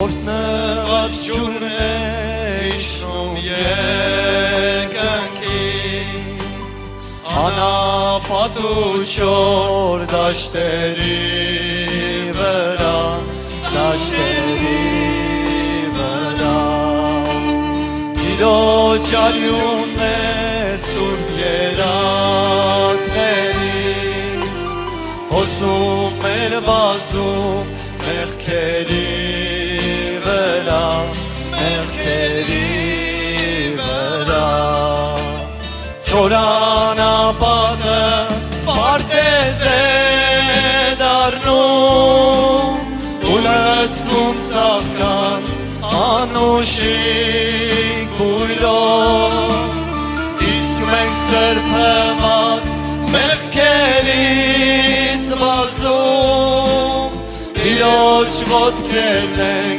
Նեղած ջուրն է իջնում երկնքից Անապատ ու չոր դաշտերի վրա Իրոջ արյունն է սուրբ երակներից Հոսում էր վազում մեղքերի Չորանապատը պարտեզ է դառնում ու լցվում ծաղկած անուշիկ բույրով իսկ մենք սրբված մեղքերից վազում Իրոջ ոտքերն ենք